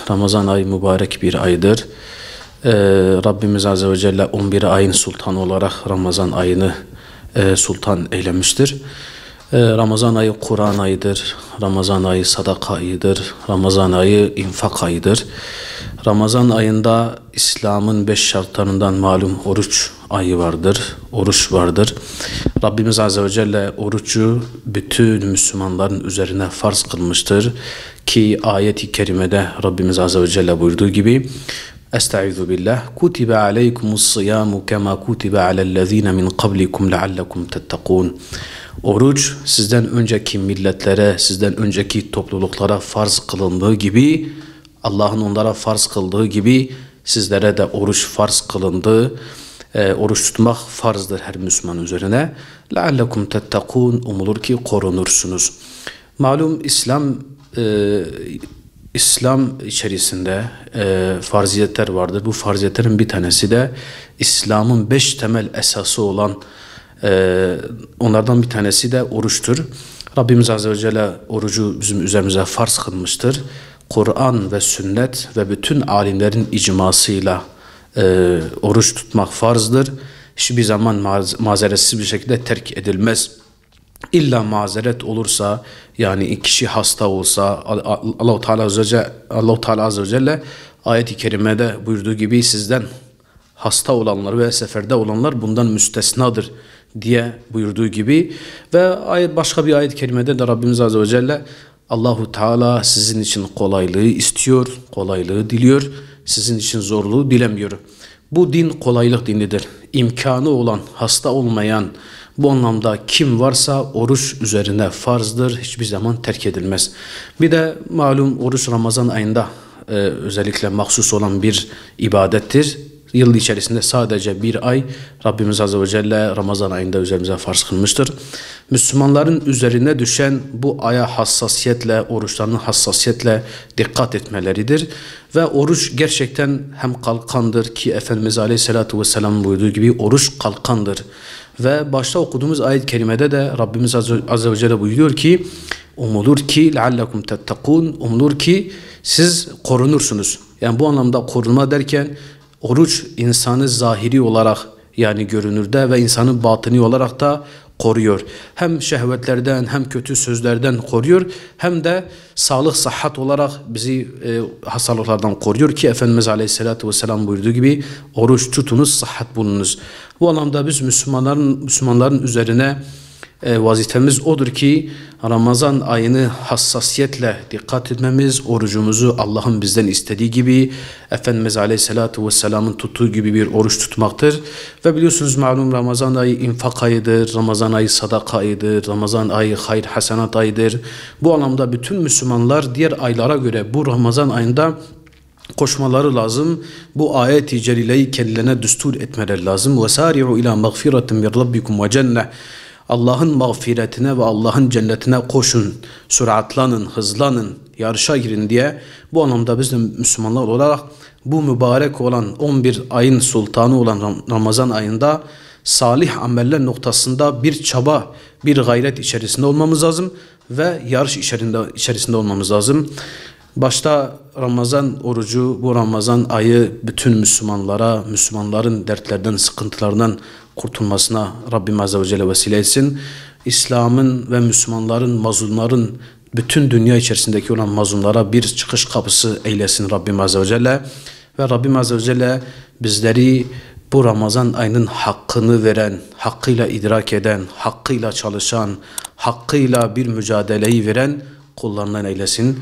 Ramazan ayı mübarek bir aydır. Rabbimiz Azze ve Celle 11 ayın sultanı olarak Ramazan ayını sultan eylemiştir. Ramazan ayı Kur'an ayıdır. Ramazan ayı sadaka ayıdır. Ramazan ayı infak ayıdır. Ramazan ayında İslam'ın 5 şartlarından malum oruç ayı vardır. Oruç vardır. Rabbimiz Azze ve Celle orucu bütün Müslümanların üzerine farz kılmıştır. Ki ayet-i kerimede Rabbimiz Azze ve Celle buyurduğu gibi Estaizu billah kutibe aleykumus-siyamu kema kutibe alellezine min qablikum leallekum tettekûn. Oruç sizden önceki milletlere, sizden önceki topluluklara farz kılındığı gibi, Allah'ın onlara farz kıldığı gibi sizlere de oruç farz kılındı. Oruç tutmak farzdır her Müslüman üzerine. لَعَلَّكُمْ تَتَّقُونَ umulur ki korunursunuz. Malum İslam içerisinde farziyetler vardır. Bu farziyetlerin bir tanesi de İslam'ın 5 temel esası olan onlardan bir tanesi de oruçtur. Rabbimiz Azze ve Celle orucu bizim üzerimize farz kılmıştır. Kur'an ve sünnet ve bütün alimlerin icmasıyla oruç tutmak farzdır. Hiçbir zaman mazeretsiz bir şekilde terk edilmez. İlla mazeret olursa, yani kişi hasta olsa, Allah-u Teala Azze ve Celle ayet-i kerimede buyurduğu gibi sizden hasta olanlar ve seferde olanlar bundan müstesnadır diye buyurduğu gibi ve başka bir ayet-i kerimede de Rabbimiz Azze ve Celle Allah-u Teala sizin için kolaylığı istiyor, kolaylığı diliyor, sizin için zorluğu dilemiyor. Bu din kolaylık dinidir. İmkanı olan, hasta olmayan, bu anlamda kim varsa oruç üzerine farzdır, hiçbir zaman terk edilmez. Bir de malum oruç Ramazan ayında özellikle mahsus olan bir ibadettir. Yıl içerisinde sadece bir ay Rabbimiz Azze ve Celle Ramazan ayında üzerimize farz kılmıştır. Müslümanların üzerine düşen bu aya hassasiyetle, oruçlarının hassasiyetle dikkat etmeleridir. Ve oruç gerçekten hem kalkandır ki Efendimiz Aleyhisselatü Vesselam buyurduğu gibi oruç kalkandır. Ve başta okuduğumuz ayet-i kerimede de Rabbimiz Azze ve Celle buyuruyor ki umulur ki leallekum tettekûn, umulur ki siz korunursunuz. Yani bu anlamda korunma derken oruç insanı zahiri olarak yani görünürde ve insanı batini olarak da koruyor. Hem şehvetlerden hem kötü sözlerden koruyor hem de sağlık, sıhhat olarak bizi hastalıklardan koruyor ki Efendimiz Aleyhisselatü Vesselam buyurduğu gibi oruç tutunuz, sıhhat bulunuz. Bu anlamda biz Müslümanların üzerine vazifemiz odur ki Ramazan ayını hassasiyetle dikkat etmemiz, orucumuzu Allah'ın bizden istediği gibi Efendimiz Aleyhisselatü Vesselam'ın tuttuğu gibi bir oruç tutmaktır. Ve biliyorsunuz malum Ramazan ayı infak ayıdır, Ramazan ayı sadaka ayıdır, Ramazan ayı hayır hasenat ayıdır. Bu anlamda bütün Müslümanlar diğer aylara göre bu Ramazan ayında koşmaları lazım. Bu ayet-i celileyi kendilerine düstur etmeleri lazım. وَسَارِعُوا اِلَى مَغْفِرَةٍ مِنْ رَبِّكُمْ وَجَنَّةٍ Allah'ın mağfiretine ve Allah'ın cennetine koşun, süratlanın, hızlanın, yarışa girin diye bu anlamda biz de Müslümanlar olarak bu mübarek olan 11 ayın sultanı olan Ramazan ayında salih ameller noktasında bir çaba, bir gayret içerisinde olmamız lazım ve yarış içerisinde olmamız lazım. Başta Ramazan orucu, bu Ramazan ayı bütün Müslümanlara, Müslümanların dertlerden, sıkıntılardan kurtulmasına Rabbim Azze ve Celle vesile etsin. İslam'ın ve Müslümanların, mazlumların, bütün dünya içerisindeki olan mazlumlara bir çıkış kapısı eylesin Rabbim Azze ve Celle. Ve Rabbim Azze ve Celle bizleri bu Ramazan ayının hakkını veren, hakkıyla idrak eden, hakkıyla çalışan, hakkıyla bir mücadeleyi veren kullarından eylesin.